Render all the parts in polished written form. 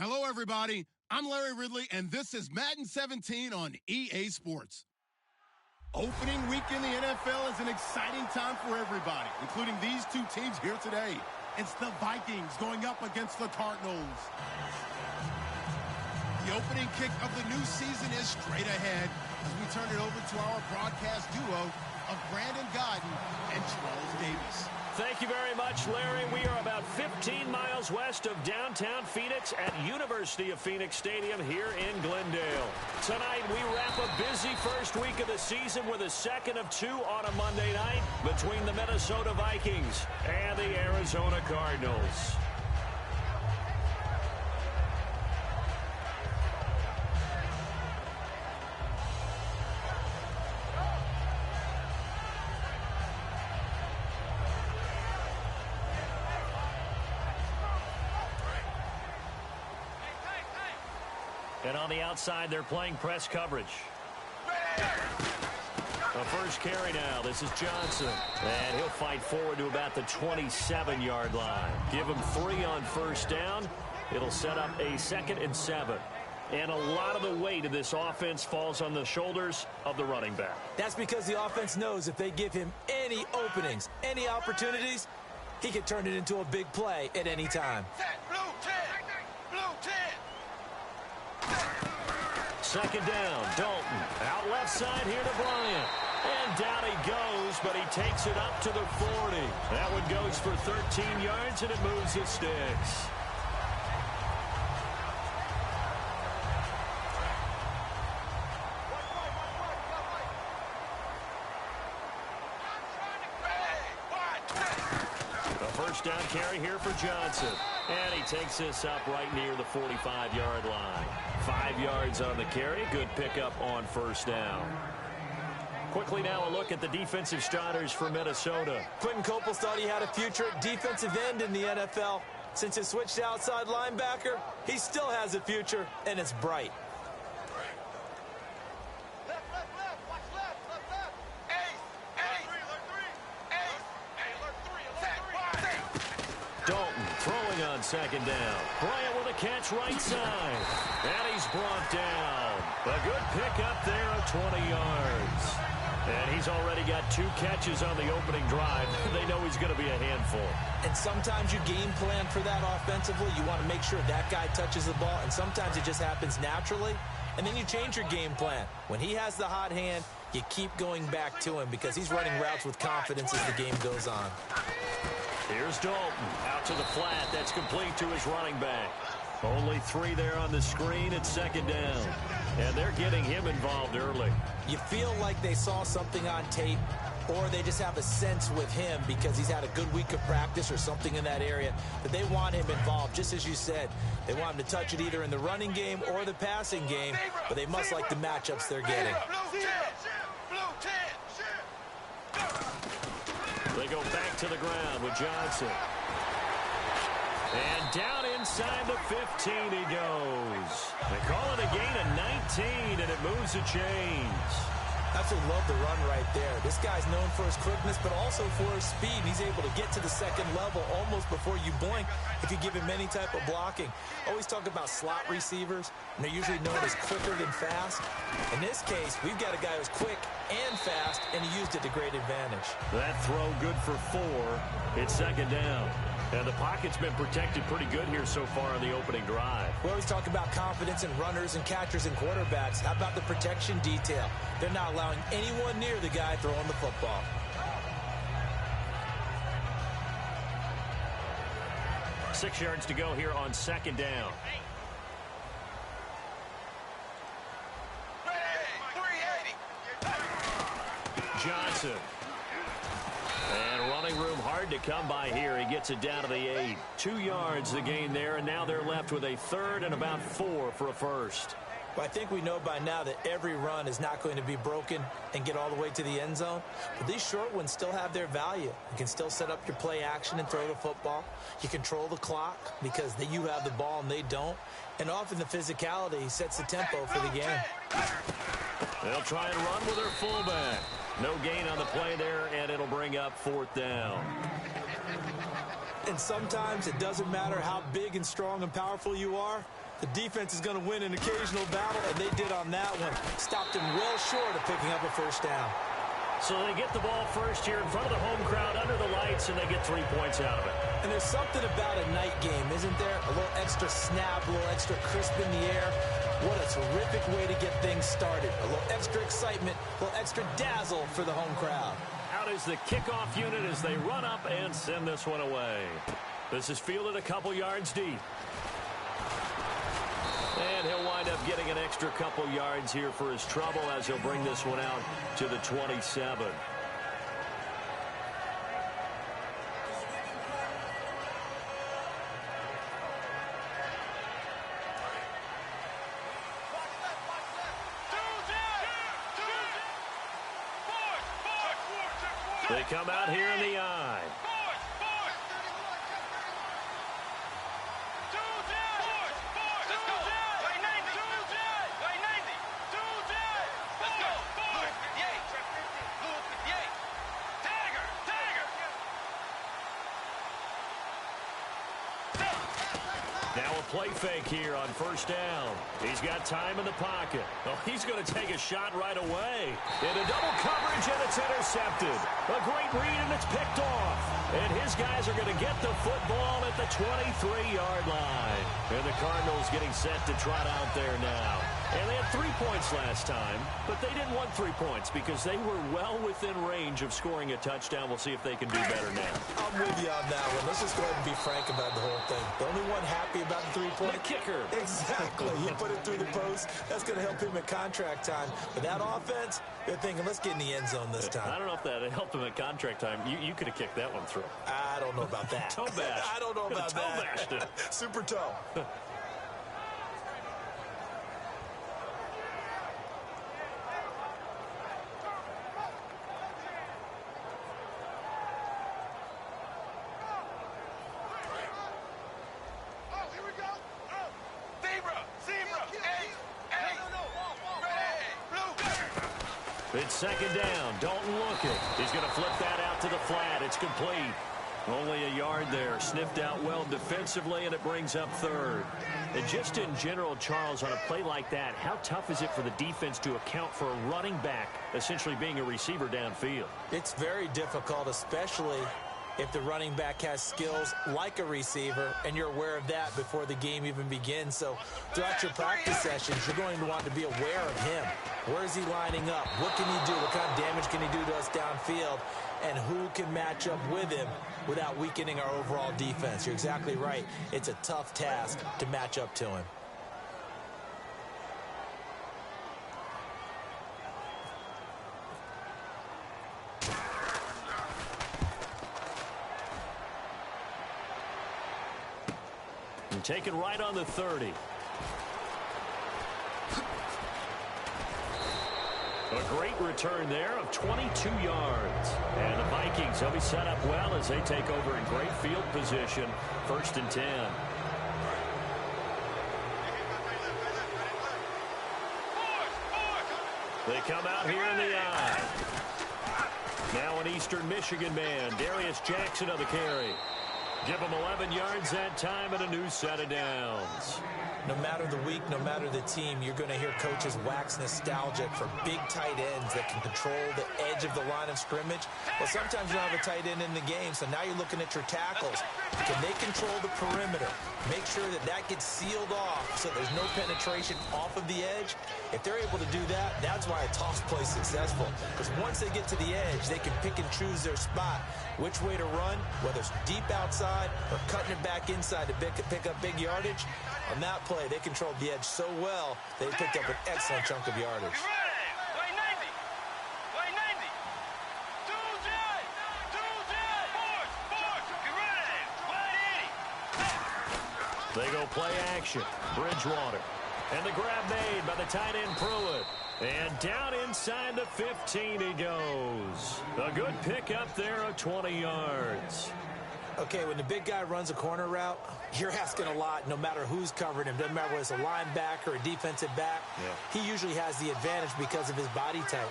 Hello, everybody. I'm Larry Ridley, and this is Madden 17 on EA Sports. Opening week in the NFL is an exciting time for everybody, including these two teams here today. It's the Vikings going up against the Cardinals. The opening kick of the new season is straight ahead as we turn it over to our broadcast duo of Brandon Godden and Charles Davis. Thank you very much, Larry. We are about 15 miles west of downtown Phoenix at University of Phoenix Stadium here in Glendale. Tonight, we wrap a busy first week of the season with a second of two on a Monday night between the Minnesota Vikings and the Arizona Cardinals. And on the outside, they're playing press coverage. The first carry now. This is Johnson. And he'll fight forward to about the 27-yard line. Give him 3 on first down. It'll set up a 2nd and 7. And a lot of the weight of this offense falls on the shoulders of the running back. That's because the offense knows if they give him any openings, any opportunities, he can turn it into a big play at any time. Second down, Dalton. Out left side here to Bryant. And down he goes, but he takes it up to the 40. That one goes for 13 yards, and it moves the sticks. The first down carry here for Johnson. And he takes this up right near the 45-yard line. 5 yards on the carry. Good pickup on first down. Quickly now a look at the defensive starters for Minnesota. Quentin Coples thought he had a future at defensive end in the NFL. Since he switched to outside linebacker, he still has a future, and it's bright. Dalton throwing on second down. Bryant with a catch right side. And he's brought down. A good pickup there of 20 yards. And he's already got 2 catches on the opening drive. They know he's going to be a handful. And sometimes you game plan for that offensively. You want to make sure that guy touches the ball. And sometimes it just happens naturally. And then you change your game plan. When he has the hot hand, you keep going back to him because he's running routes with confidence as the game goes on. Here's Dalton out to the flat. That's complete to his running back. Only 3 there on the screen at second down. And they're getting him involved early. You feel like they saw something on tape, or they just have a sense with him because he's had a good week of practice or something in that area, that they want him involved. Just as you said, they want him to touch it either in the running game or the passing game, but they must like the matchups they're getting. They go back to the ground with Johnson. And down inside the 15 he goes. They call it a gain of 19, and it moves the chains. Absolutely love the run right there. This guy's known for his quickness, but also for his speed. He's able to get to the second level almost before you blink if you give him any type of blocking. Always talk about slot receivers, and they're usually known as quicker than fast. In this case, we've got a guy who's quick and fast, and he used it to great advantage. That throw good for 4. It's second down. And the pocket's been protected pretty good here so far on the opening drive. We always talk about confidence in runners and catchers and quarterbacks. How about the protection detail? They're not allowing anyone near the guy throwing the football. Six yards to go here on second down. Johnson. And running room hard to come by here. He gets it down to the 8. 2 yards the gain there, and now they're left with a 3rd and about 4 for a first. Well, I think we know by now that every run is not going to be broken and get all the way to the end zone. But these short ones still have their value. You can still set up your play action and throw the football. You control the clock because you have the ball and they don't. And often the physicality sets the tempo for the game. They'll try and run with their fullback. No gain on the play there, and it'll bring up 4th down. And sometimes it doesn't matter how big and strong and powerful you are. The defense is going to win an occasional battle, and they did on that one. Stopped him well short of picking up a first down. So they get the ball first here in front of the home crowd under the lights, and they get 3 points out of it. And there's something about a night game, isn't there? A little extra snap, a little extra crisp in the air. What a terrific way to get things started. A little extra excitement, a little extra dazzle for the home crowd. Out is the kickoff unit as they run up and send this one away. This is fielded a couple yards deep. And he'll wind up getting an extra couple yards here for his trouble as he'll bring this one out to the 27. They come out here in the I. Now a play fake here on first down. He's got time in the pocket. Oh, he's going to take a shot right away. Into double coverage, and it's intercepted. A great read, and it's picked off. And his guys are going to get the football at the 23-yard line. And the Cardinals getting set to trot out there now. And they had 3 points last time, but they didn't want 3 points because they were well within range of scoring a touchdown. We'll see if they can do better now. I'm with you on that one. Let's just go ahead and be frank about the whole thing. The only one happy about the 3-point. The kicker. Exactly. He put it through the post. That's going to help him at contract time. But that offense, they're thinking, let's get in the end zone this time. I don't know if that helped him at contract time. You could have kicked that one through. I don't know about that. Toe bash. I don't know about toe that. Bashed it. Super toe. It's second down. Dalton look it. He's going to flip that out to the flat. It's complete. Only a yard there. Sniffed out well defensively, and it brings up third. And just in general, Charles, on a play like that, how tough is it for the defense to account for a running back essentially being a receiver downfield? It's very difficult, especially if the running back has skills like a receiver, and you're aware of that before the game even begins. So throughout your practice sessions, you're going to want to be aware of him. Where is he lining up? What can he do? What kind of damage can he do to us downfield? And who can match up with him without weakening our overall defense? You're exactly right. It's a tough task to match up to him. And taken right on the 30. A great return there of 22 yards. And the Vikings, they'll be set up well as they take over in great field position. 1st and 10. They come out here in the I. Now an Eastern Michigan man, Darius Jackson on the carry. Give him 11 yards that time and a new set of downs. No matter the week, no matter the team, you're going to hear coaches wax nostalgic for big tight ends that can control the edge of the line of scrimmage. Well, sometimes you don't have a tight end in the game, so now you're looking at your tackles. Can they control the perimeter? Make sure that that gets sealed off so there's no penetration off of the edge. If they're able to do that, that's why a toss play is successful. Because once they get to the edge, they can pick and choose their spot, which way to run, whether it's deep outside or cutting it back inside to pick up big yardage. On that play, they controlled the edge so well, they picked up an excellent chunk of yardage. They go play action. Bridgewater. And the grab made by the tight end Pruitt. And down inside the 15 he goes. A good pick up there of 20 yards. Okay, when the big guy runs a corner route, you're asking a lot no matter who's covering him. Doesn't matter whether it's a linebacker or a defensive back. Yeah. He usually has the advantage because of his body type.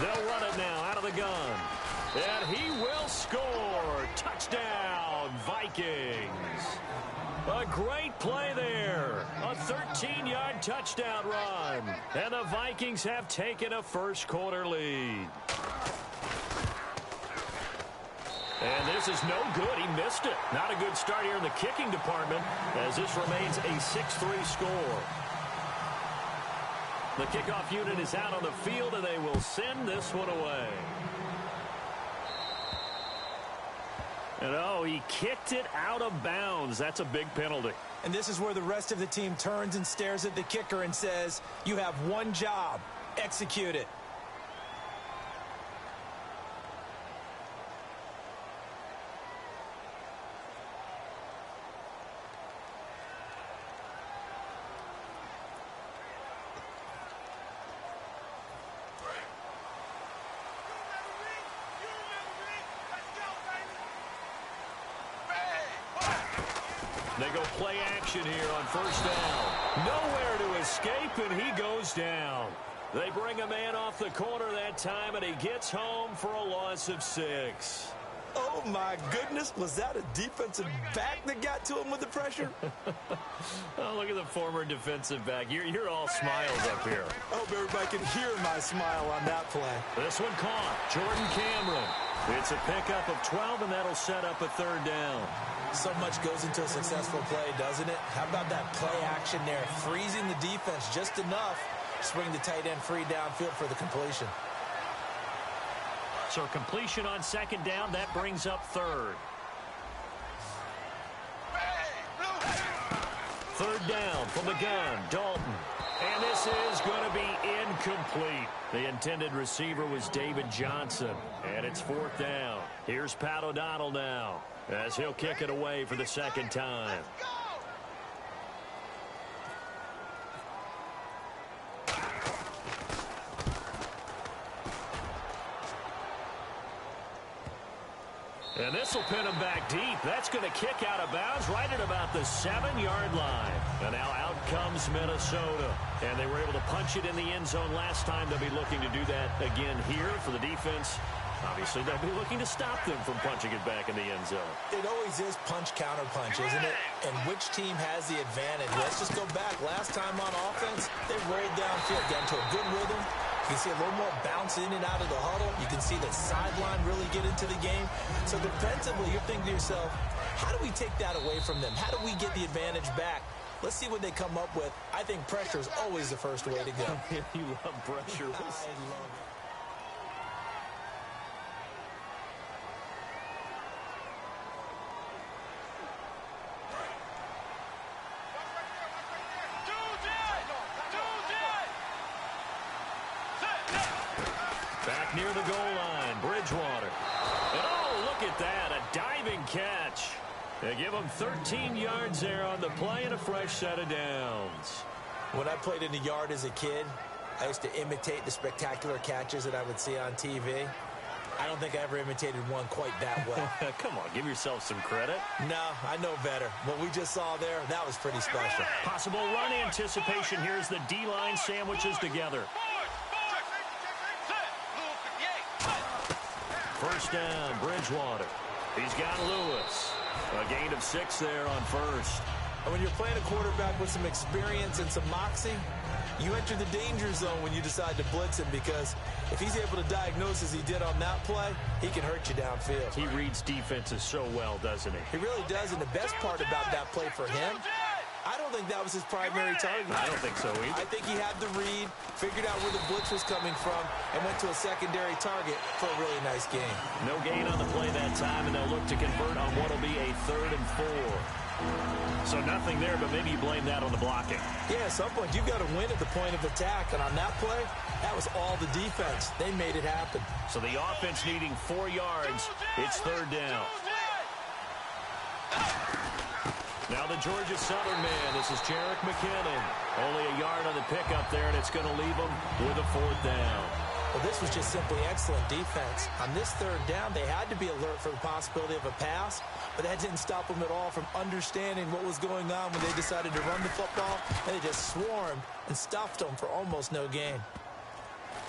They'll run it now out of the gun. And he will score. Touchdown, Vikings. A great play there. A 13-yard touchdown run. And the Vikings have taken a first-quarter lead. And this is no good. He missed it. Not a good start here in the kicking department as this remains a 6-3 score. The kickoff unit is out on the field, and they will send this one away. And, oh, he kicked it out of bounds. That's a big penalty. And this is where the rest of the team turns and stares at the kicker and says, you have one job. Execute it. They go play action here on first down. Nowhere to escape, and he goes down. They bring a man off the corner that time, and he gets home for a loss of 6. Oh, my goodness. Was that a defensive back that got to him with the pressure? Oh, look at the former defensive back. You're all smiles up here. I hope everybody can hear my smile on that play. This one caught. Jordan Cameron. It's a pickup of 12, and that'll set up a third down. So much goes into a successful play, doesn't it? How about that play action there? Freezing the defense just enough to bring the tight end free downfield for the completion. So completion on second down, that brings up third. Third down from the gun, Dalton. And this is going to be incomplete. The intended receiver was David Johnson. And it's fourth down. Here's Pat O'Donnell now, as he'll kick it away for the second time. And this will pin him back deep. That's going to kick out of bounds right at about the 7-yard line. And now out comes Minnesota. And they were able to punch it in the end zone last time. They'll be looking to do that again here for the defense. Obviously, they'll be looking to stop them from punching it back in the end zone. It always is punch-counter-punch, isn't it? And which team has the advantage? Let's just go back. Last time on offense, they rolled downfield, got into a good rhythm. You can see a little more bounce in and out of the huddle. You can see the sideline really get into the game. So defensively, you're thinking to yourself, how do we take that away from them? How do we get the advantage back? Let's see what they come up with. I think pressure is always the first way to go. You love pressure. I love it. Back near the goal line, Bridgewater. And oh, look at that, a diving catch. They give him 13 yards there on the play and a fresh set of downs. When I played in the yard as a kid, I used to imitate the spectacular catches that I would see on TV. I don't think I ever imitated one quite that well. Come on, give yourself some credit. No, I know better. What we just saw there, that was pretty special. Possible run anticipation. Here's the D-line sandwiches together. First down, Bridgewater. He's got Lewis. A gain of 6 there on first. And when you're playing a quarterback with some experience and some moxie, you enter the danger zone when you decide to blitz him, because if he's able to diagnose as he did on that play, he can hurt you downfield. He reads defenses so well, doesn't he? He really does, and the best part about that play for him, I don't think that was his primary target. I don't think so either. I think he had the read, figured out where the blitz was coming from, and went to a secondary target for a really nice game. No gain on the play that time, and they'll look to convert on what will be a 3rd and 4. So nothing there, but maybe you blame that on the blocking. Yeah, at some point you've got to win at the point of attack, and on that play, that was all the defense. They made it happen. So the offense needing 4 yards. It's 3rd down. Now the Georgia Southern man. This is Jerick McKinnon. Only a yard on the pickup there, and it's going to leave him with a 4th down. Well, this was just simply excellent defense. On this 3rd down, they had to be alert for the possibility of a pass, but that didn't stop them at all from understanding what was going on when they decided to run the football, and they just swarmed and stuffed them for almost no gain.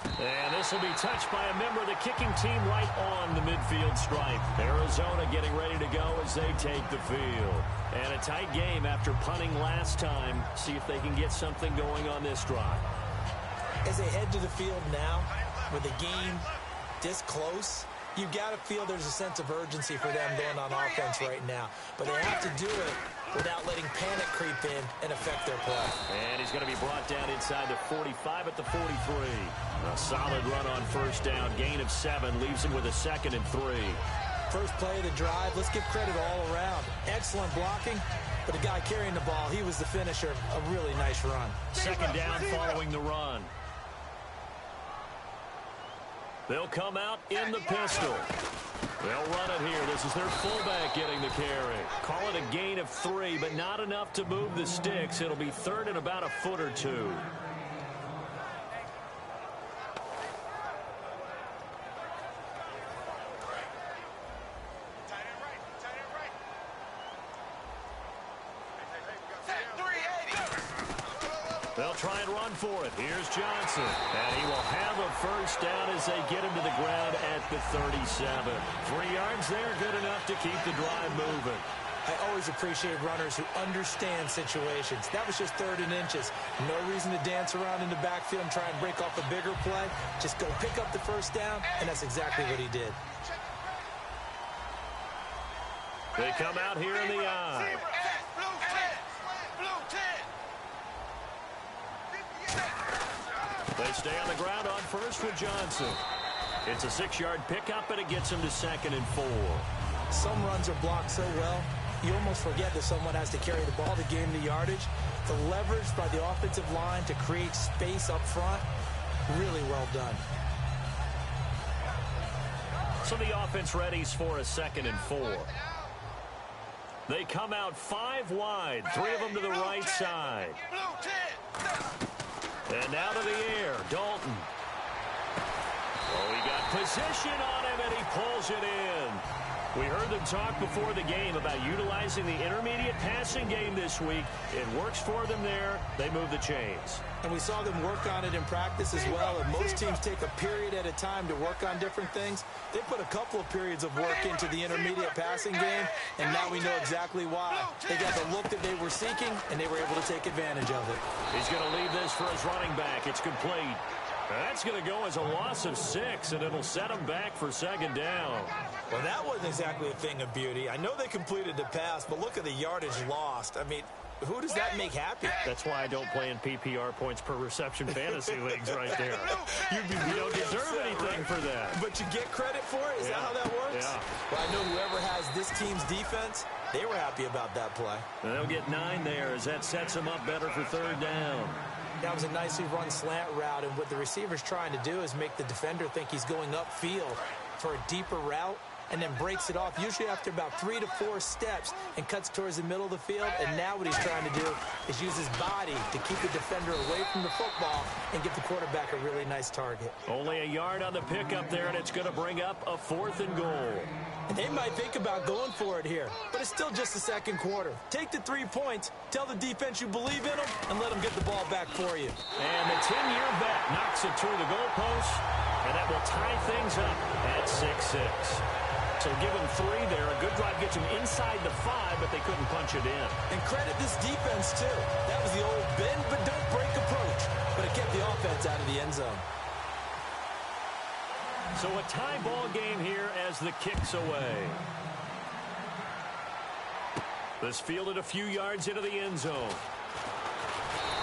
And this will be touched by a member of the kicking team right on the midfield stripe. Arizona getting ready to go as they take the field. And a tight game after punting last time. See if they can get something going on this drive. As they head to the field now, with the game this close, you've got to feel there's a sense of urgency for them going on offense right now. But they have to do it without letting panic creep in and affect their play. And he's going to be brought down inside the 45 at the 43. A solid run on first down. Gain of 7 leaves him with a 2nd and 3. First play of the drive, let's give credit all around. Excellent blocking, but the guy carrying the ball, he was the finisher. A really nice run. 2nd down following the run. They'll come out in the pistol. They'll run it here. This is their fullback getting the carry. Call it a gain of 3, but not enough to move the sticks. It'll be 3rd and about a foot or 2. They'll try and run for it. Here's Johnson. And he will have a first down as they get him to the ground at the 37. 3 yards there, good enough to keep the drive moving. I always appreciate runners who understand situations. That was just 3rd and inches. No reason to dance around in the backfield and try and break off a bigger play. Just go pick up the first down, and that's exactly what he did. They come out here in the eye. They stay on the ground on first with Johnson. It's a 6-yard pickup, and it gets him to 2nd and 4. Some runs are blocked so well, you almost forget that someone has to carry the ball to gain the yardage. The leverage by the offensive line to create space up front, really well done. So the offense readies for a 2nd and 4. They come out 5 wide, 3 of them to the right side. And now to the air, Dalton. Oh, he got position on him, and he pulls it in. We heard them talk before the game about utilizing the intermediate passing game this week. It works for them there. They move the chains. And we saw them work on it in practice as well. And most teams take a period at a time to work on different things. They put a couple of periods of work into the intermediate passing game, and now we know exactly why. They got the look that they were seeking, and they were able to take advantage of it. He's going to leave this for his running back. It's complete. That's going to go as a loss of 6, and it'll set him back for 2nd down. Well, that wasn't exactly a thing of beauty. I know they completed the pass, but look at the yardage lost. I mean, who does that make happy? That's why I don't play in PPR points per reception fantasy leagues right there. You don't deserve anything for that. But you get credit for it? Is that how that works? Yeah. Well, I know whoever has this team's defense, they were happy about that play. And they'll get 9 there as that sets them up better for 3rd down. That was a nicely run slant route, and what the receiver's trying to do is make the defender think he's going upfield for a deeper route, and then breaks it off, usually after about 3 to 4 steps, and cuts towards the middle of the field. And now what he's trying to do is use his body to keep the defender away from the football and give the quarterback a really nice target. Only a yard on the pickup there, and it's going to bring up a 4th and goal. And they might think about going for it here, but it's still just the 2nd quarter. Take the 3 points, tell the defense you believe in them, and let them get the ball back for you. And the 10-year bet knocks it through the goalpost, and that will tie things up at 6-6. So give them 3 there. A good drive gets them inside the 5, but they couldn't punch it in. And credit this defense, too. That was the old bend but don't break approach, but it kept the offense out of the end zone. So a tie ball game here as the kick's away. This fielded a few yards into the end zone.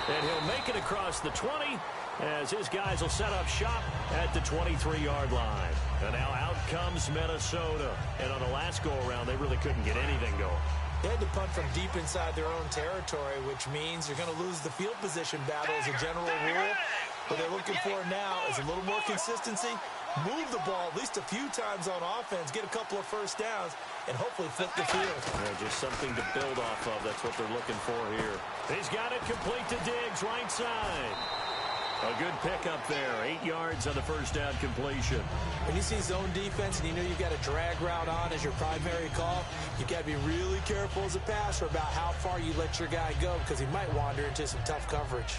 And he'll make it across the 20 as his guys will set up shop at the 23-yard line. And now out comes Minnesota. And on the last go-around, they really couldn't get anything going. They had to punt from deep inside their own territory, which means you're going to lose the field position battle as a general rule. What they're looking for now is a little more consistency, move the ball at least a few times on offense, get a couple of first downs, and hopefully flip the field. Yeah, just something to build off of. That's what they're looking for here. He's got it complete to Diggs, right side. A good pickup there. 8 yards on the first down completion. When you see zone defense and you know you've got a drag route on as your primary call, you've got to be really careful as a passer about how far you let your guy go because he might wander into some tough coverage.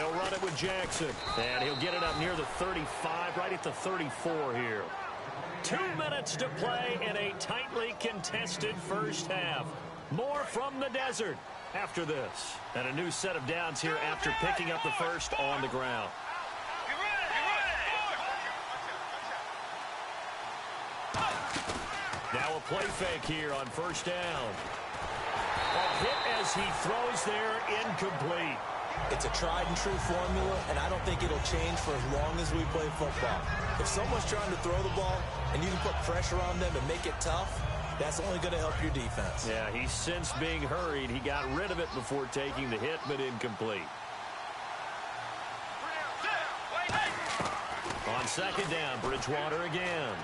They'll run it with Jackson. And he'll get it up near the 35, right at the 34 here. 2 minutes to play in a tightly contested first half. More from the desert after this. And a new set of downs here after picking up the first on the ground. Now a play fake here on first down. A hit as he throws there, incomplete. It's a tried-and-true formula, and I don't think it'll change for as long as we play football. If someone's trying to throw the ball and you can put pressure on them and make it tough, that's only going to help your defense. Yeah, he's since being hurried. He got rid of it before taking the hit, but incomplete. On second down, Bridgewater again.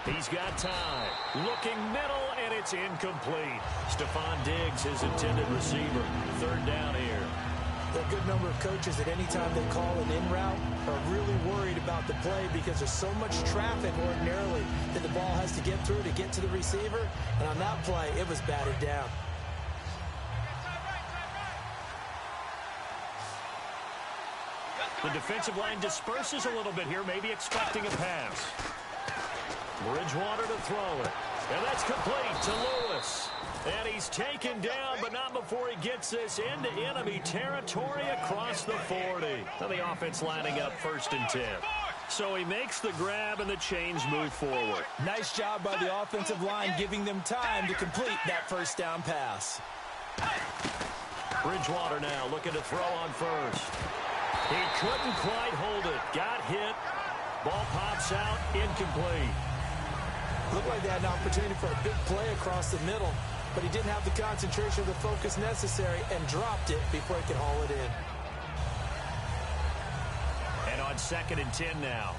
He's got time. Looking middle, and it's incomplete. Stephon Diggs, his intended receiver. Third down here. There are a good number of coaches at any time they call an in route are really worried about the play because there's so much traffic ordinarily that the ball has to get through to get to the receiver. And on that play, it was batted down. The defensive line disperses a little bit here, maybe expecting a pass. Bridgewater to throw it. And that's complete to Lewis. And he's taken down, but not before he gets this into enemy territory across the 40. Now the offense lining up 1st and 10. So he makes the grab and the chains move forward. Nice job by the offensive line giving them time to complete that first down pass. Bridgewater now looking to throw on first. He couldn't quite hold it. Got hit. Ball pops out. Incomplete. Looked like they had an opportunity for a big play across the middle, but he didn't have the concentration or the focus necessary and dropped it before he could haul it in. And on 2nd and 10 now.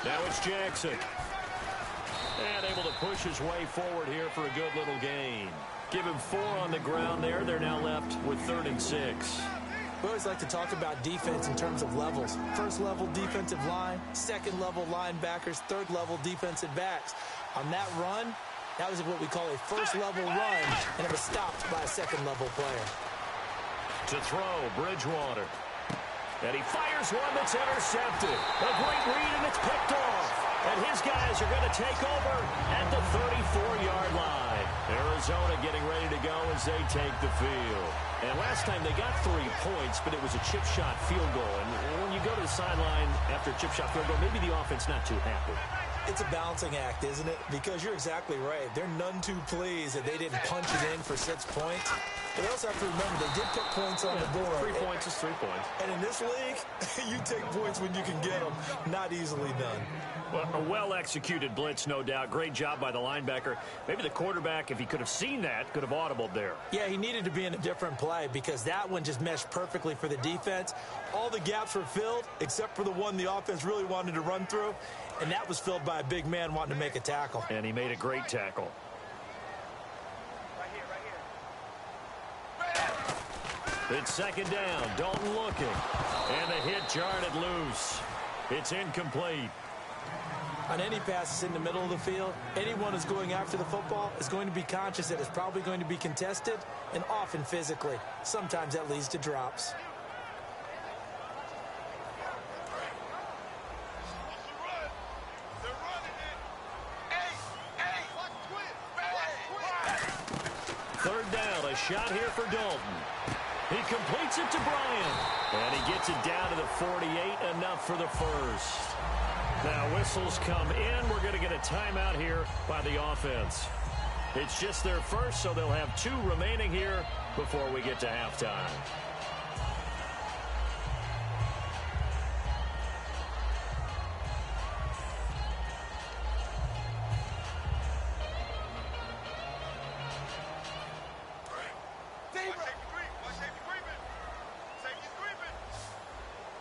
Now it's Jackson. And able to push his way forward here for a good little gain. Give him 4 on the ground there. They're now left with 3rd and 6. We always like to talk about defense in terms of levels. 1st level defensive line, 2nd level linebackers, 3rd level defensive backs. On that run, that was what we call a 1st level run, and it was stopped by a 2nd level player. To throw, Bridgewater. And he fires one that's intercepted. A great read, and it's picked off. And his guys are going to take over at the 34-yard line. Arizona getting ready to go as they take the field. And last time they got 3 points, but it was a chip shot field goal. And when you go to the sideline after a chip shot field goal, maybe the offense not too happy. It's a balancing act, isn't it? Because you're exactly right. They're none too pleased that they didn't punch it in for 6 points. But they also have to remember they did put points on the board. 3 points is 3 points. And in this league, you take points when you can get them. Not easily done. Well, a well-executed blitz, no doubt. Great job by the linebacker. Maybe the quarterback, if he could have seen that, could have audibled there. Yeah, he needed to be in a different play because that one just meshed perfectly for the defense. All the gaps were filled except for the one the offense really wanted to run through, and that was filled by a big man wanting to make a tackle. And he made a great tackle. It's 2nd down. Dalton looking. And the hit jarred it loose. It's incomplete. On any passes in the middle of the field, anyone who's going after the football is going to be conscious that it's probably going to be contested and often physically. Sometimes that leads to drops. Third down, a shot here for Dalton. He completes it to Bryant. And he gets it down to the 48, enough for the first. Now whistles come in. We're going to get a timeout here by the offense. It's just their first, so they'll have 2 remaining here before we get to halftime.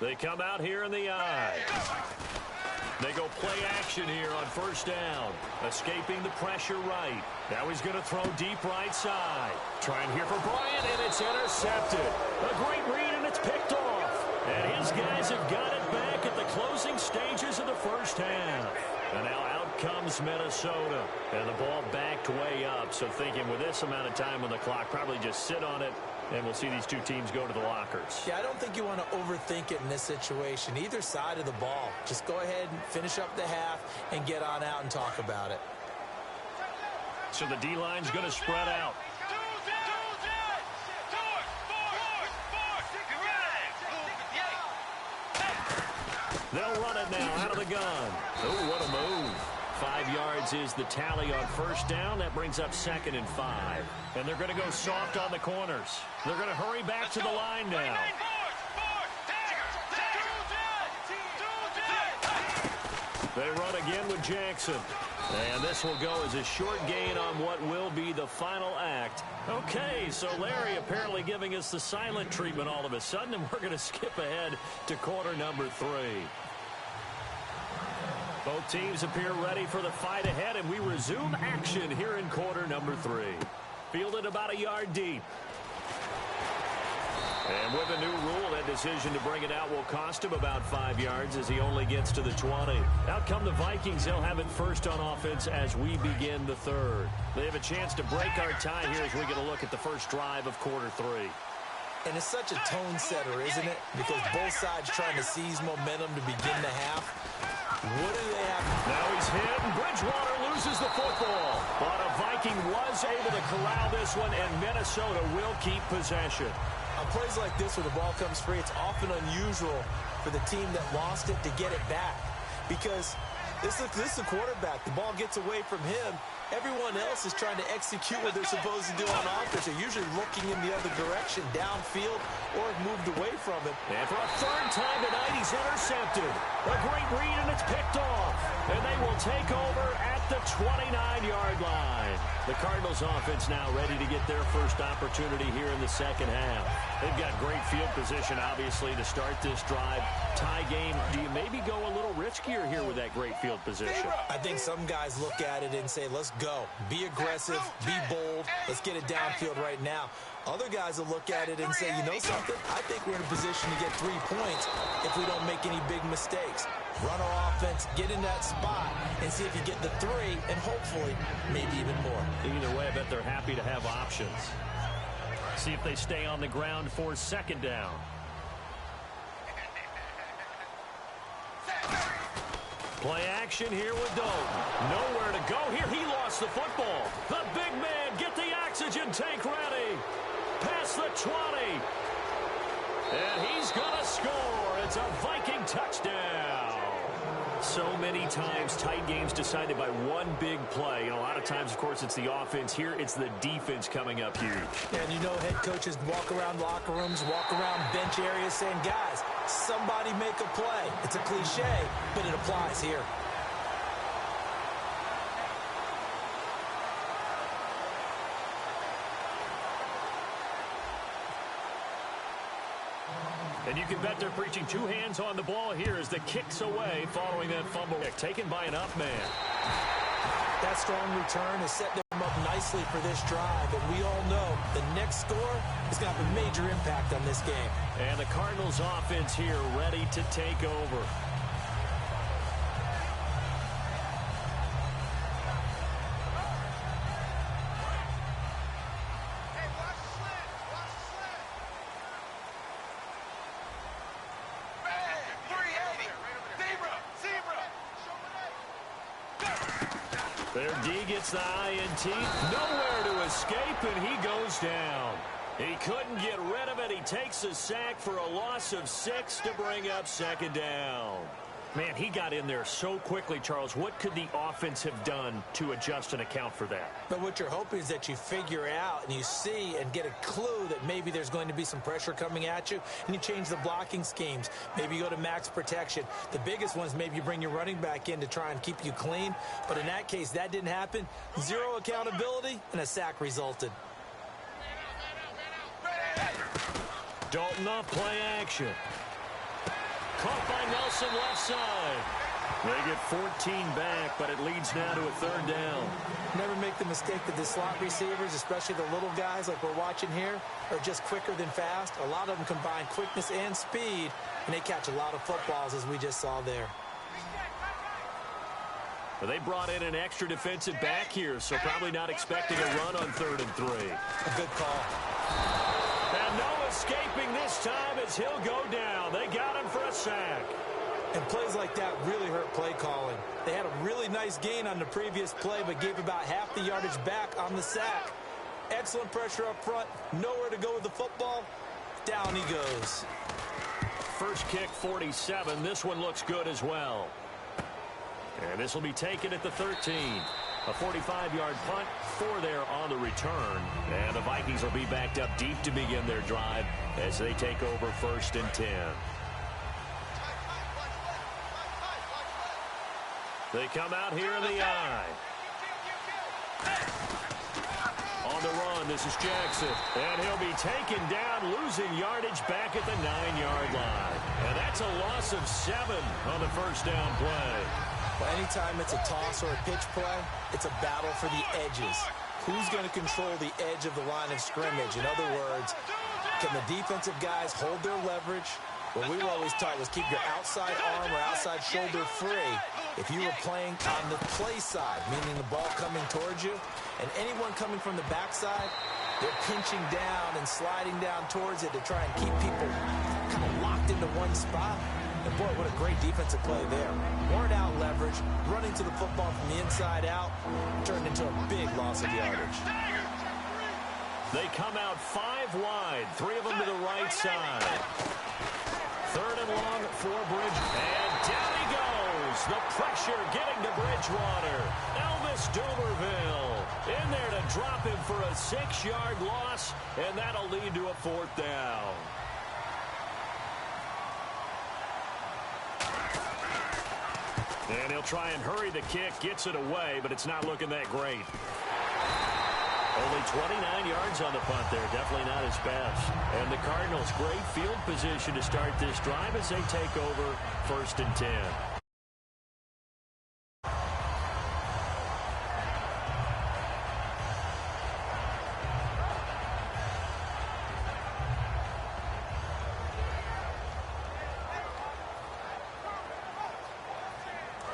They come out here in the eye. They go play action here on first down. Escaping the pressure right. Now he's going to throw deep right side. Trying here for Bryant, and it's intercepted. A great read, and it's picked off. And his guys have got it back at the closing stages of the first half. And now out comes Minnesota. And the ball backed way up. So thinking with this amount of time on the clock, probably just sit on it, and we'll see these two teams go to the lockers. Yeah, I don't think you want to overthink it in this situation. Either side of the ball. Just go ahead and finish up the half and get on out and talk about it. So the D-line's going to spread out. They'll run it now out of the gun. Oh, what a move. 5 yards is the tally on first down. That brings up 2nd and 5. And they're going to go soft on the corners. They're going to hurry back to the line now. They run again with Jackson. And this will go as a short gain on what will be the final act. Okay, so Larry apparently giving us the silent treatment all of a sudden, and we're going to skip ahead to quarter number 3. Both teams appear ready for the fight ahead, and we resume action here in quarter number 3. Fielded about a yard deep. And with a new rule, that decision to bring it out will cost him about 5 yards as he only gets to the 20. Out come the Vikings. They'll have it first on offense as we begin the 3rd. They have a chance to break our tie here as we get a look at the first drive of quarter 3. And it's such a tone setter, isn't it? Because both sides trying to seize momentum to begin the half. What do they have? Now he's hit, and Bridgewater loses the football. But a Viking was able to corral this one, and Minnesota will keep possession. On plays like this where the ball comes free, it's often unusual for the team that lost it to get it back. Because this is a quarterback. The ball gets away from him. Everyone else is trying to execute what they're supposed to do on offense. They're usually looking in the other direction, downfield, or moved away from it. And for a 3rd time tonight, he's intercepted. A great read, and it's picked off. And they will take over at the 29-yard line. The Cardinals offense now ready to get their first opportunity here in the second half. They've got great field position, obviously, to start this drive. Tie game. Do you maybe go a little riskier here with that great field position? I think some guys look at it and say, let's go. Be aggressive. Be bold. Let's get it downfield right now. Other guys will look at it and say, you know something? I think we're in a position to get 3 points if we don't make any big mistakes. Run our offense, get in that spot, and see if you get the 3, and hopefully, maybe even more. Either way, I bet they're happy to have options. See if they stay on the ground for 2nd down. Play action here with Dalton. Nowhere to go here. He lost the football. The big man, get the oxygen tank ready. Past the 20. And he's going to score. It's a Viking touchdown. So many times tight games decided by one big play. And a lot of times, of course, it's the offense. Here, it's the defense coming up huge. And you know head coaches walk around locker rooms, walk around bench areas saying, guys, somebody make a play. It's a cliche, but it applies here. And you can bet they're preaching 2 hands on the ball here as the kick's away following that fumble taken by an up man. That strong return has set them up nicely for this drive, and we all know the next score is going to have a major impact on this game. And the Cardinals offense here ready to take over. Their D gets the INT. Nowhere to escape, and he goes down. He couldn't get rid of it. He takes a sack for a loss of 6 to bring up 2nd down. Man, he got in there so quickly, Charles. What could the offense have done to adjust and account for that? But what you're hoping is that you figure out and you see and get a clue that maybe there's going to be some pressure coming at you, and you change the blocking schemes. Maybe you go to max protection. The biggest ones, maybe you bring your running back in to try and keep you clean. But in that case, that didn't happen. 0 accountability, and a sack resulted. Dalton off play action. Caught by Nelson left side. They get 14 back, but it leads now to a 3rd down. Never make the mistake that the slot receivers, especially the little guys like we're watching here, are just quicker than fast. A lot of them combine quickness and speed, and they catch a lot of footballs, as we just saw there. Well, they brought in an extra defensive back here, so probably not expecting a run on 3rd and 3. A good call. And no escaping this time as he'll go down. They got him for a sack. And plays like that really hurt play calling. They had a really nice gain on the previous play, but gave about half the yardage back on the sack. Excellent pressure up front. Nowhere to go with the football. Down he goes. First kick, 47. This one looks good as well. And this will be taken at the 13. A 45-yard punt, 4 there on the return. And the Vikings will be backed up deep to begin their drive as they take over 1st and 10. They come out here in the eye. On the run, this is Jackson. And he'll be taken down, losing yardage back at the 9-yard line. And that's a loss of 7 on the first down play. Well, anytime it's a toss or a pitch play, it's a battle for the edges. Who's going to control the edge of the line of scrimmage? In other words, can the defensive guys hold their leverage? What we were always taught was keep your outside arm or outside shoulder free if you were playing on the play side, meaning the ball coming towards you, and anyone coming from the backside, they're pinching down and sliding down towards it to try and keep people kind of locked into one spot. And boy, what a great defensive play there. Worn out leverage, running to the football from the inside out, turned into a big loss of yardage. They come out 5 wide, 3 of them to the right side. 3rd and long for Bridge. And down he goes. The pressure getting to Bridgewater. Elvis Dumerville in there to drop him for a 6-yard loss, and that'll lead to a 4th down. And he'll try and hurry the kick, gets it away, but it's not looking that great. Only 29 yards on the punt there. Definitely not his best. And the Cardinals, great field position to start this drive as they take over 1st and 10.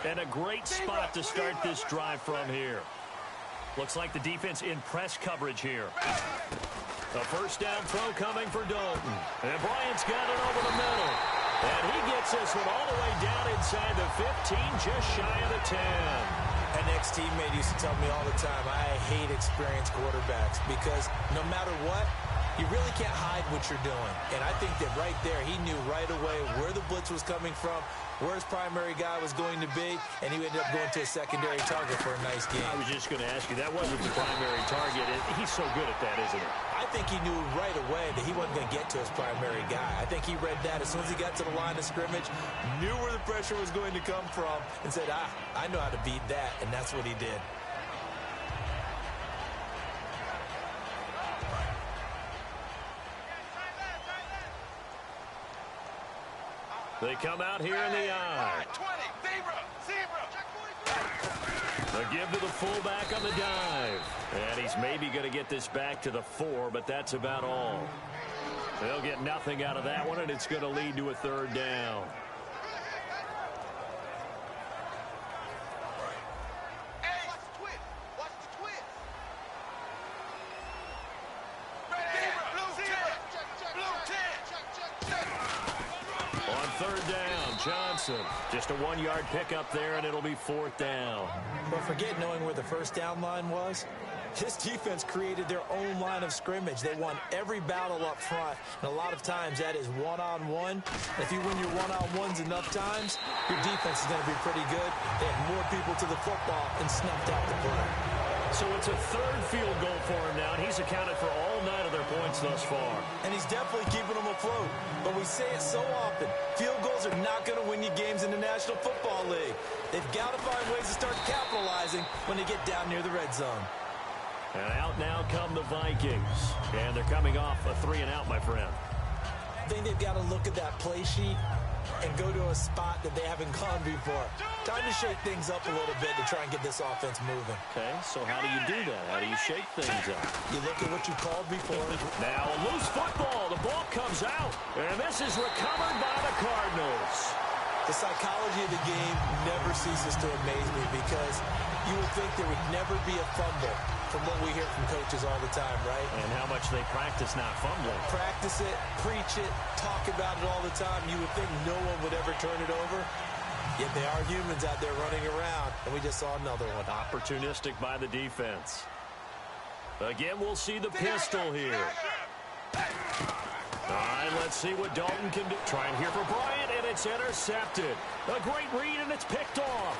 And a great spot to start this drive from here. Looks like the defense in press coverage here. A first down throw coming for Dalton. And Bryant's got it over the middle. And he gets this one all the way down inside the 15, just shy of the 10. An ex-teammate used to tell me all the time, I hate experienced quarterbacks because no matter what, you really can't hide what you're doing. And I think that right there, he knew right away where the blitz was coming from, where his primary guy was going to be, and he ended up going to a secondary target for a nice game. I was just going to ask you, that wasn't the primary target. He's so good at that, isn't he? I think he knew right away that he wasn't going to get to his primary guy. I think he read that as soon as he got to the line of scrimmage, knew where the pressure was going to come from, and said, I know how to beat that, and that's what he did. They come out here in the eye. The give to the fullback on the dive. And he's maybe going to get this back to the 4, but that's about all. They'll get nothing out of that one, and it's going to lead to a 3rd down. Johnson, just a 1-yard pickup there, and it'll be 4th down. But forget knowing where the first down line was. This defense created their own line of scrimmage. They won every battle up front, and a lot of times that is one-on-one. If you win your one-on-ones enough times, your defense is going to be pretty good. They had more people to the football and snuffed out the play. So it's a 3rd field goal for him now, and he's accounted for all 9 of their points thus far. And he's definitely keeping them afloat. But we say it so often, field goals are not going to win you games in the National Football League. They've got to find ways to start capitalizing when they get down near the red zone. And out now come the Vikings. And they're coming off a 3-and-out, my friend. I think they've got to look at that play sheet and go to a spot that they haven't gone before. Time to shake things up a little bit to try and get this offense moving. Okay, so how do you do that? How do you shake things up? You look at what you called before. Now a loose football. The ball comes out. And this is recovered by the Cardinals. The psychology of the game never ceases to amaze me because you would think there would never be a fumble from what we hear from coaches all the time, right? And how much they practice not fumbling. Practice it, preach it, talk about it all the time. You would think no one would ever turn it over. Yet they are humans out there running around, and we just saw another one. Opportunistic by the defense. Again, we'll see the pistol here. All right, let's see what Dalton can do. Trying here for Bryant, and it's intercepted. A great read, and it's picked off.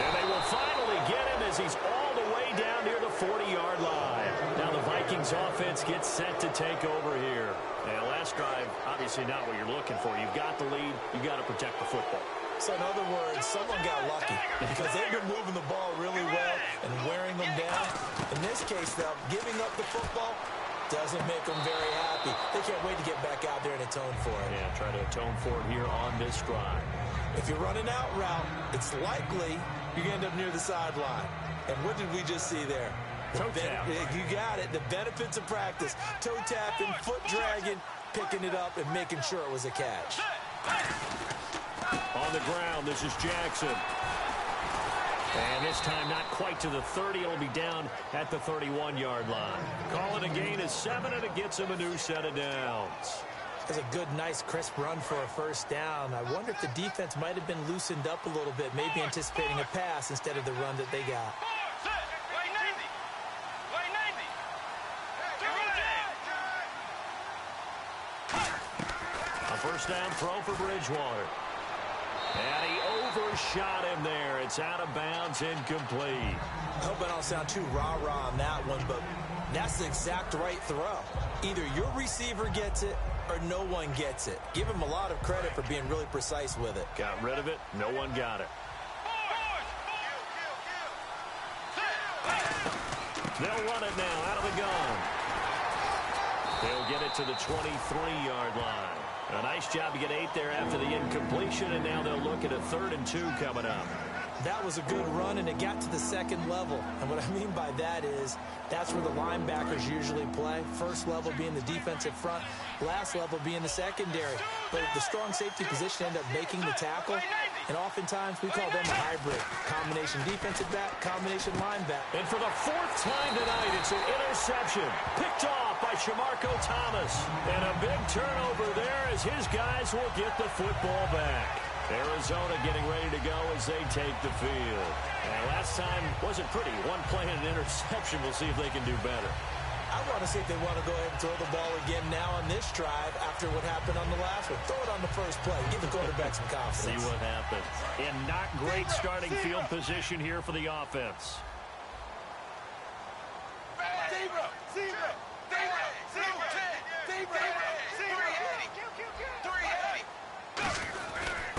And they will finally get him as he's all the way down near the 40-yard line. Now the Vikings offense gets set to take over here. Now, last drive, obviously not what you're looking for. You've got the lead. You've got to protect the football. So in other words, someone got lucky because they've been moving the ball really well and wearing them down. In this case, though, giving up the football doesn't make them very happy. They can't wait to get back out there and atone for it. Yeah, try to atone for it here on this drive. If you're running out route, it's likely you're going to end up near the sideline. And what did we just see there? Toe tap. You got it. The benefits of practice. Toe tapping, foot dragging, picking it up, and making sure it was a catch. On the ground, this is Jackson. And this time not quite to the 30. It'll be down at the 31-yard line. Call it a gain of 7, and it gets him a new set of downs. That's a good, nice, crisp run for a first down. I wonder if the defense might have been loosened up a little bit, maybe anticipating a pass instead of the run that they got. A first down throw for Bridgewater. And he overshot him there. It's out of bounds, incomplete. I hope I don't sound too rah-rah on that one, but that's the exact right throw. Either your receiver gets it or no one gets it. Give him a lot of credit for being really precise with it. Got rid of it. No one got it. They'll run it now out of the gun. They'll get it to the 23-yard line. A nice job to get 8 there after the incompletion, and now they'll look at a 3rd and 2 coming up. That was a good run, and it got to the second level. And what I mean by that is that's where the linebackers usually play. First level being the defensive front, last level being the secondary. But the strong safety position ended up making the tackle, and oftentimes we call them a hybrid. Combination defensive back, combination linebacker. And for the 4th time tonight, it's an interception. Picked off by Shamarko Thomas. And a big turnover there as his guys will get the football back. Arizona getting ready to go as they take the field. And last time wasn't pretty. One play and an interception. We'll see if they can do better. I want to see if they want to go ahead and throw the ball again now on this drive after what happened on the last one. Throw it on the first play. Give the quarterback some confidence. See what happens. And not great starting field position here for the offense.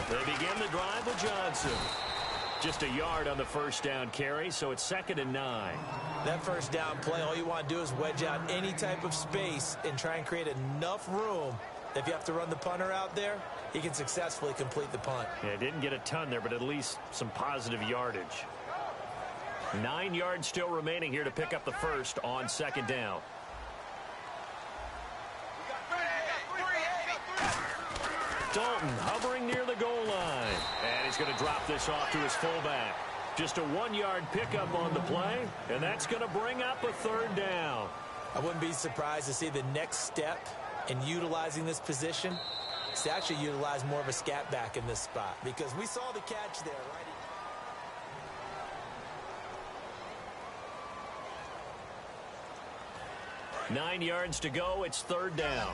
They begin the drive with Johnson. Just a yard on the first down carry, so it's 2nd and 9. That first down play, all you want to do is wedge out any type of space and try and create enough room that if you have to run the punter out there, he can successfully complete the punt. Yeah, didn't get a ton there, but at least some positive yardage. 9 yards still remaining here to pick up the first on 2nd down. Dalton hovering near the goal line. And he's going to drop this off to his fullback. Just a 1-yard pickup on the play, and that's going to bring up a 3rd down. I wouldn't be surprised to see the next step in utilizing this position is to actually utilize more of a scat back in this spot, because we saw the catch there, right? 9 yards to go. It's 3rd down.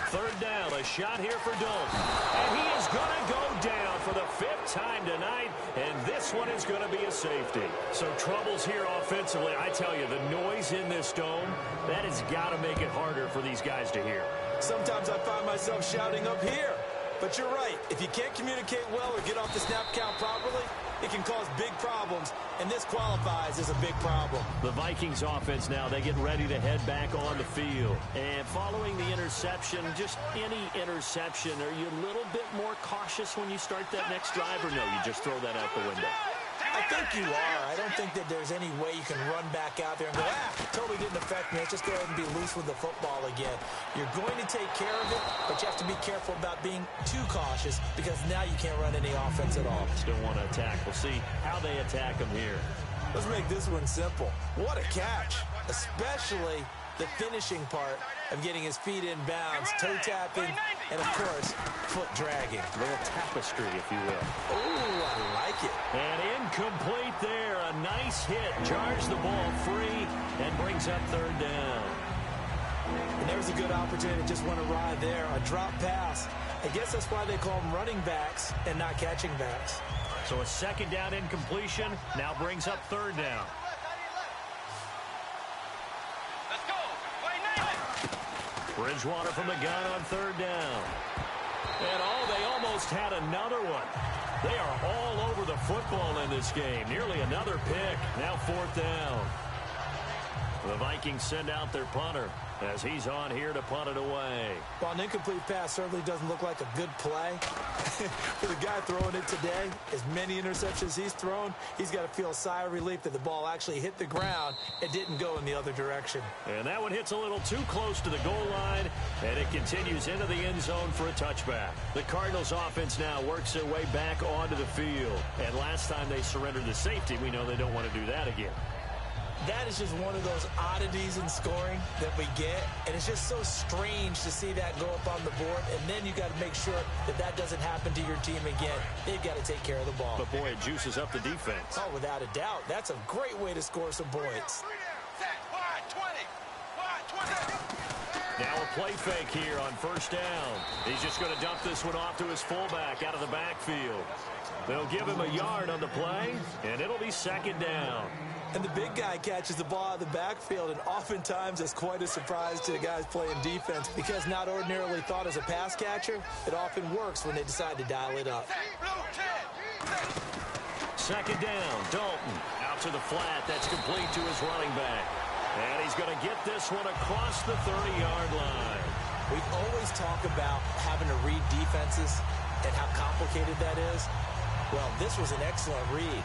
Third down, a shot here for Dalton. And he is going to go down for the 5th time tonight, and this one is going to be a safety. So troubles here offensively. I tell you, the noise in this dome, that has got to make it harder for these guys to hear. Sometimes I find myself shouting up here. But you're right. If you can't communicate well or get off the snap count properly, it can cause big problems, and this qualifies as a big problem. The Vikings offense now, they get ready to head back on the field. And following the interception, just any interception, are you a little bit more cautious when you start that next drive, or no, you just throw that out the window? I think you are. I don't think that there's any way you can run back out there and go, totally didn't affect me. Let's just go ahead and be loose with the football again. You're going to take care of it, but you have to be careful about being too cautious because now you can't run any offense at all. Still want to attack. We'll see how they attack him here. Let's make this one simple. What a catch, especially the finishing part of getting his feet in bounds, toe tapping, and of course, foot dragging. A little tapestry, if you will. Oh, I like it. And incomplete there. A nice hit. Jars the ball free and brings up third down. And there's a good opportunity to just want to ride there. A drop pass. I guess that's why they call them running backs and not catching backs. So a second down incompletion now brings up third down. Bridgewater from the gun on third down. And they almost had another one. They are all over the football in this game. Nearly another pick. Now fourth down. The Vikings send out their punter as he's on here to punt it away. Well, an incomplete pass certainly doesn't look like a good play. For the guy throwing it today, as many interceptions he's thrown, he's got to feel a sigh of relief that the ball actually hit the ground and didn't go in the other direction. And that one hits a little too close to the goal line, and it continues into the end zone for a touchback. The Cardinals offense now works their way back onto the field. And last time they surrendered the safety, we know they don't want to do that again. That is just one of those oddities in scoring that we get, and it's just so strange to see that go up on the board, and then you got to make sure that that doesn't happen to your team again. They've got to take care of the ball. But, boy, it juices up the defense. Oh, without a doubt. That's a great way to score some points. Now a play fake here on first down. He's just going to dump this one off to his fullback out of the backfield. They'll give him a yard on the play, and it'll be second down. And the big guy catches the ball out of the backfield, and oftentimes it's quite a surprise to the guys playing defense because not ordinarily thought as a pass catcher, it often works when they decide to dial it up. Second down, Dalton out to the flat. That's complete to his running back. And he's going to get this one across the 30-yard line. We always talk about having to read defenses and how complicated that is. Well, this was an excellent read.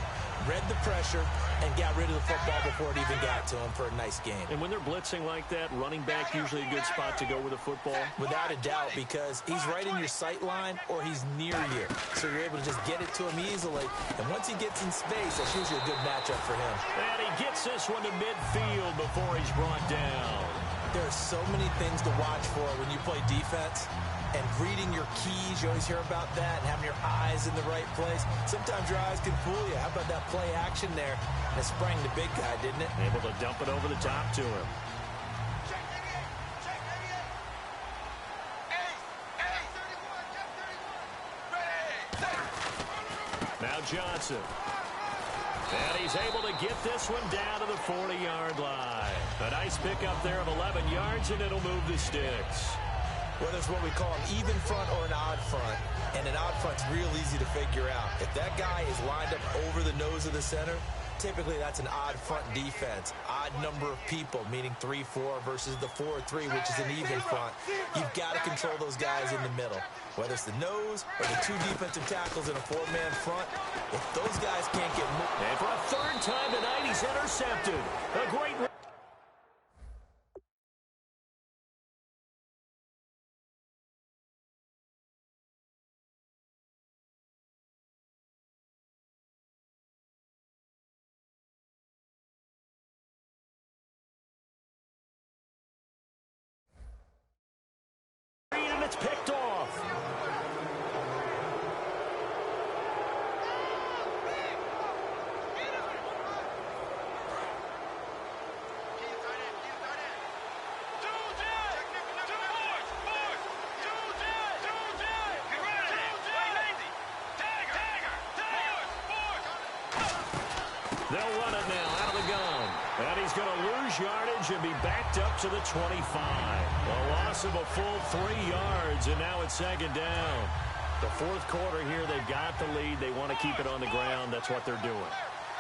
Read the pressure and got rid of the football before it even got to him for a nice game. And when they're blitzing like that, running back usually a good spot to go with the football? Without a doubt, because he's right in your sight line or he's near you. So you're able to just get it to him easily. And once he gets in space, that's usually a good matchup for him. And he gets this one to midfield before he's brought down. There are so many things to watch for when you play defense. And reading your keys, you always hear about that, and having your eyes in the right place. Sometimes your eyes can fool you. How about that play action there? And it sprang the big guy, didn't it? Able to dump it over the top to him. Now Johnson. And he's able to get this one down to the 40-yard line. A nice pickup there of 11 yards, and it'll move the sticks. Whether it's what we call an even front or an odd front, and an odd front's real easy to figure out. If that guy is lined up over the nose of the center, typically that's an odd front defense. Odd number of people, meaning 3-4 versus the 4-3, which is an even front. You've got to control those guys in the middle. Whether it's the nose or the two defensive tackles in a four-man front, if those guys can't get moved. And for a third time tonight, he's intercepted. A great and it's picked off. They'll run it now out of the gun. And he's going to lose yardage and be backed up to the 25. A loss of a full 3 yards, and now it's second down. The fourth quarter here, they've got the lead. They want to keep it on the ground. That's what they're doing.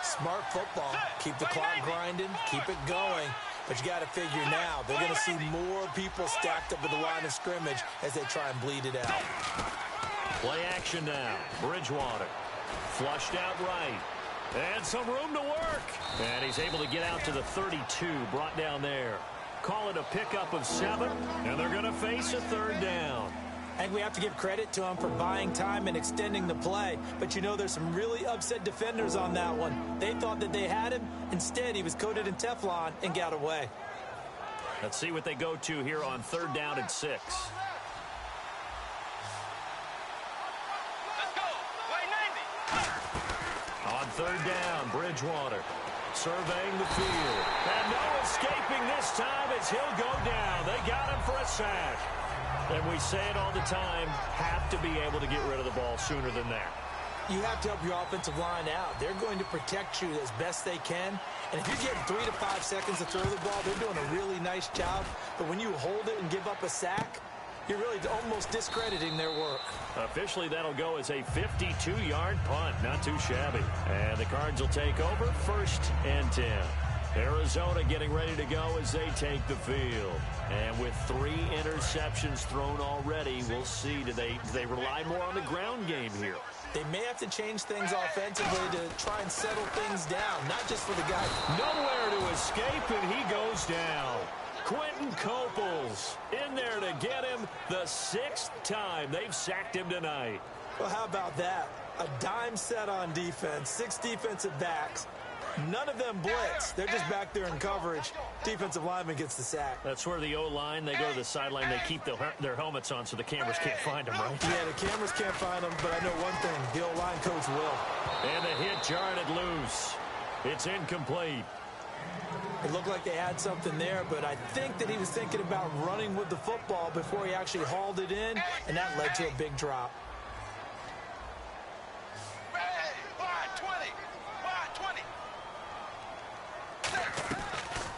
Smart football. Keep the clock grinding. Keep it going. But you got to figure now, they're going to see more people stacked up at the line of scrimmage as they try and bleed it out. Play action now. Bridgewater. Flushed out right. And some room to work. And he's able to get out to the 32, brought down there. Call it a pickup of 7, and they're going to face a 3rd down. I think we have to give credit to him for buying time and extending the play. But, you know, there's some really upset defenders on that one. They thought that they had him. Instead, he was coated in Teflon and got away. Let's see what they go to here on 3rd down and 6. Let's go. Way 90. On 3rd down, Bridgewater surveying the field. And no escaping this time as he'll go down. They got him for a sack. And we say it all the time, have to be able to get rid of the ball sooner than that. You have to help your offensive line out. They're going to protect you as best they can. And if you're getting 3 to 5 seconds to throw the ball, they're doing a really nice job. But when you hold it and give up a sack, you're really almost discrediting their work. Officially, that'll go as a 52-yard punt. Not too shabby. And the Cards will take over 1st and 10. Arizona getting ready to go as they take the field. And with 3 interceptions thrown already, we'll see. Do they rely more on the ground game here? They may have to change things offensively to try and settle things down, not just for the guy. Nowhere to escape, and he goes down. Quentin Coples in there to get him the 6th time they've sacked him tonight. Well, how about that? A dime set on defense, 6 defensive backs. None of them blitz. They're just back there in coverage. Defensive lineman gets the sack. That's where the O-line, they go to the sideline, they keep their helmets on so the cameras can't find them, right? Yeah, the cameras can't find them, but I know one thing. The O-line coach will. And the hit jarred it loose. It's incomplete. It looked like they had something there, but I think that he was thinking about running with the football before he actually hauled it in, and that led to a big drop.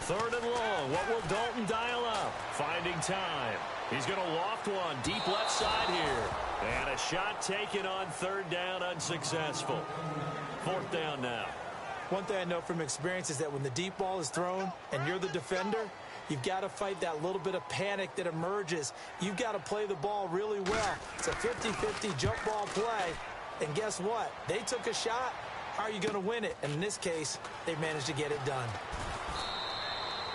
Third and long. What will Dalton dial up? Finding time. He's going to loft one deep left side here. And a shot taken on 3rd down, unsuccessful. 4th down now. One thing I know from experience is that when the deep ball is thrown and you're the defender, you've got to fight that little bit of panic that emerges. You've got to play the ball really well. It's a 50-50 jump ball play. And guess what? They took a shot. How are you going to win it? And in this case, they managed to get it done.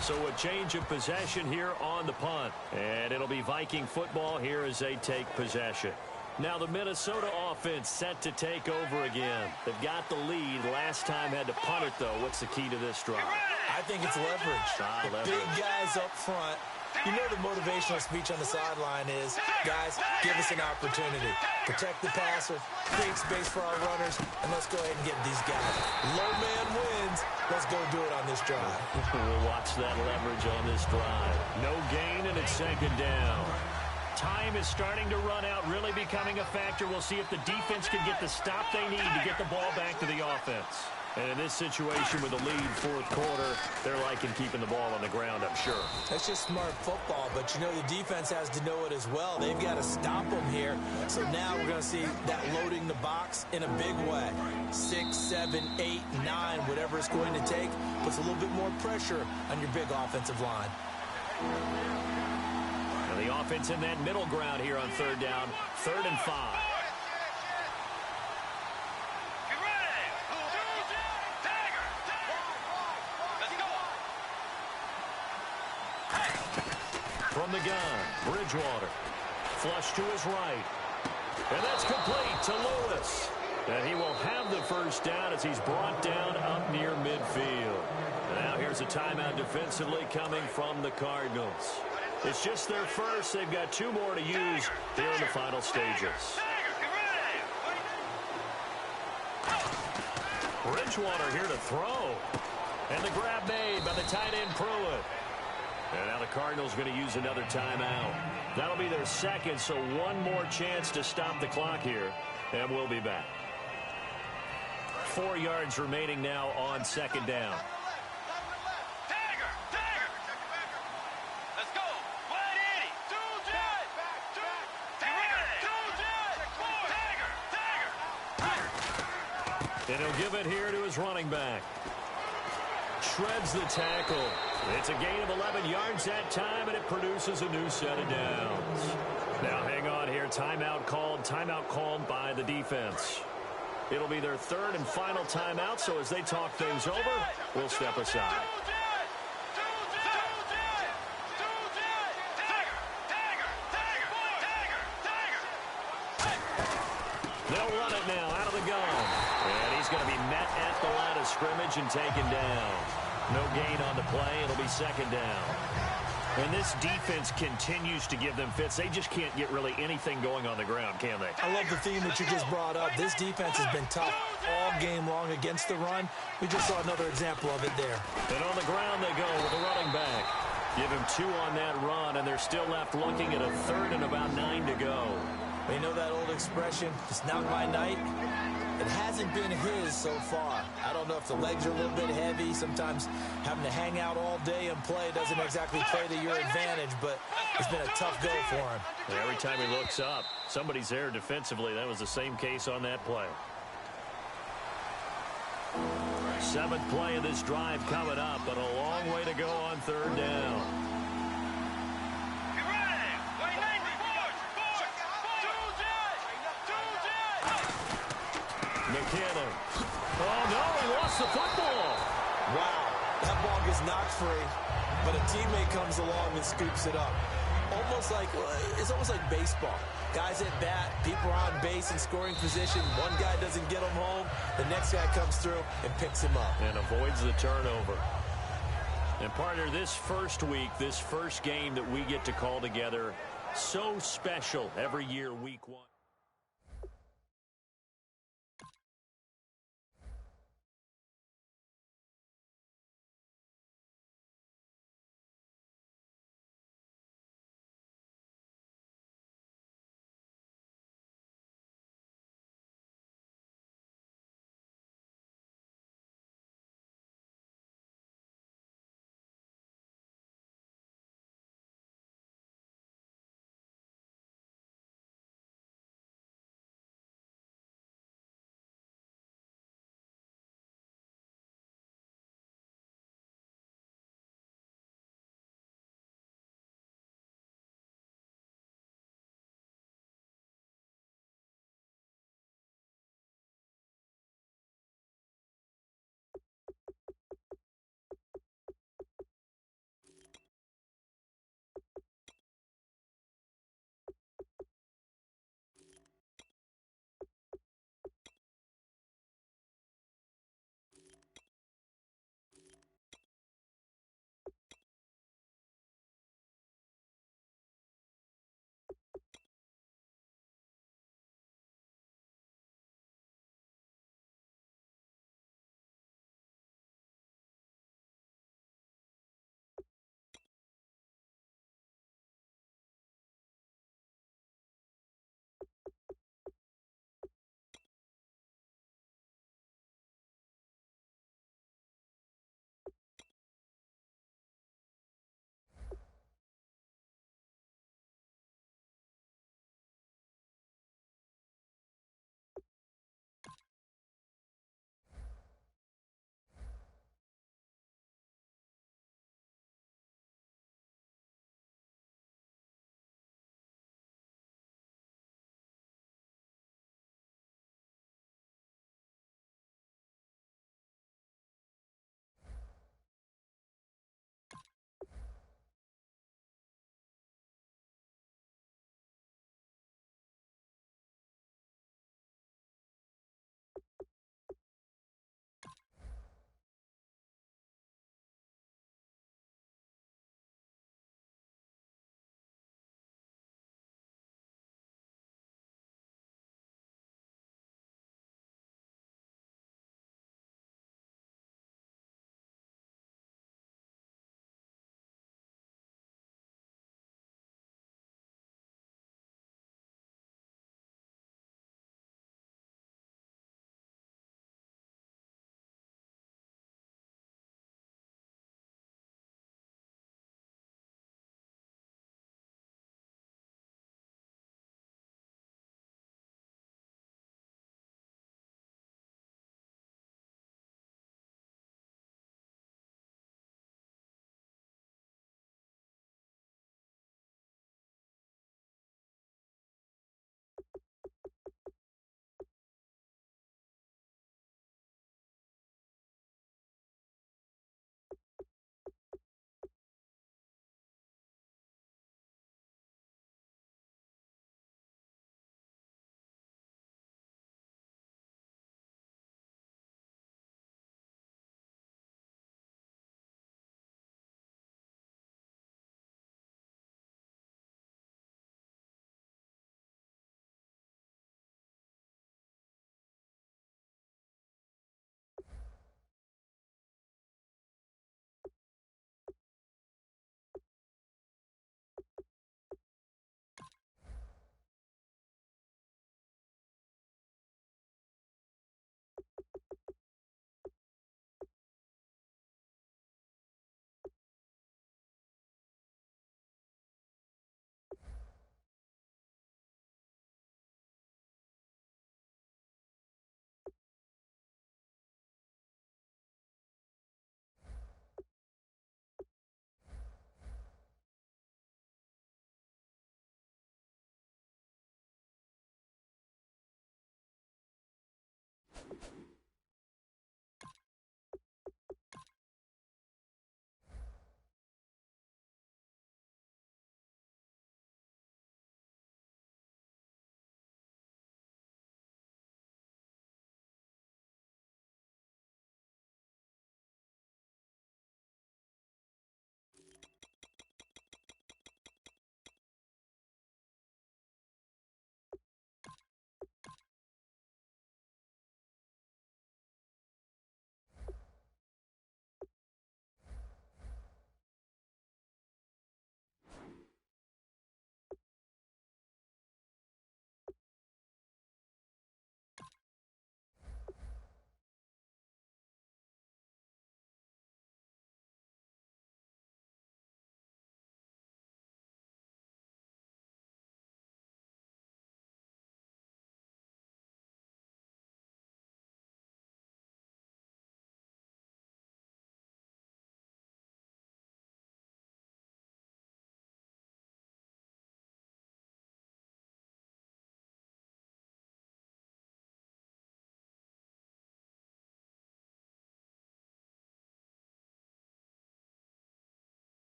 So a change of possession here on the punt. And it'll be Viking football here as they take possession. Now the Minnesota offense set to take over again. They've got the lead. Last time had to punt it, though. What's the key to this drive? I think it's leverage. The big guys up front. You know the motivational speech on the sideline is, guys, give us an opportunity. Protect the passer, create space for our runners, and let's go ahead and get these guys. Low man wins. Let's go do it on this drive. We'll watch that leverage on this drive. No gain, and it's 2nd down. Time is starting to run out, really becoming a factor. We'll see if the defense can get the stop they need to get the ball back to the offense. And in this situation with the lead 4th quarter, they're liking keeping the ball on the ground, I'm sure. That's just smart football, but you know the defense has to know it as well. They've got to stop them here. So now we're going to see that loading the box in a big way. 6, 7, 8, 9, whatever it's going to take, puts a little bit more pressure on your big offensive line. And the offense in that middle ground here on 3rd down, 3rd and 5. From the gun, Bridgewater. Flush to his right. And that's complete to Lewis. And he will have the 1st down as he's brought down up near midfield. Now here's a timeout defensively coming from the Cardinals. It's just their first. They've got 2 more to use here in the final stages. Bridgewater here to throw. And the grab made by the tight end Pruitt. And now the Cardinals going to use another timeout. That'll be their 2nd, so 1 more chance to stop the clock here. And we'll be back. 4 yards remaining now on 2nd down. Let's go. 180. And he'll give it here to his running back. Shreds the tackle. It's a gain of 11 yards that time, and it produces a new set of downs. Now hang on here. Timeout called by the defense. It'll be their third and final timeout, so as they talk things over, we'll step aside. They'll run it now out of the gun. And he's going to be met at the line of scrimmage and taken down. No gain on the play. It'll be second down. And this defense continues to give them fits. They just can't get really anything going on the ground, can they? I love the theme that you just brought up. This defense has been tough all game long against the run. We just saw another example of it there. And on the ground they go with the running back. Give him 2 on that run, and they're still left looking at a third and about 9 to go. You know that old expression, it's not my night? It hasn't been his so far. I don't know if the legs are a little bit heavy. Sometimes having to hang out all day and play doesn't exactly play to your advantage, but it's been a tough go for him. And every time he looks up, somebody's there defensively. That was the same case on that play. 7th play of this drive coming up, but a long way to go on third down. McKinnon. Oh, no, he lost the football. Wow, that ball gets knocked free, but a teammate comes along and scoops it up. It's almost like baseball. Guys at bat, people are on base in scoring position. One guy doesn't get him home. The next guy comes through and picks him up. And avoids the turnover. And partner, this first week, this first game that we get to call together, so special every year, week 1.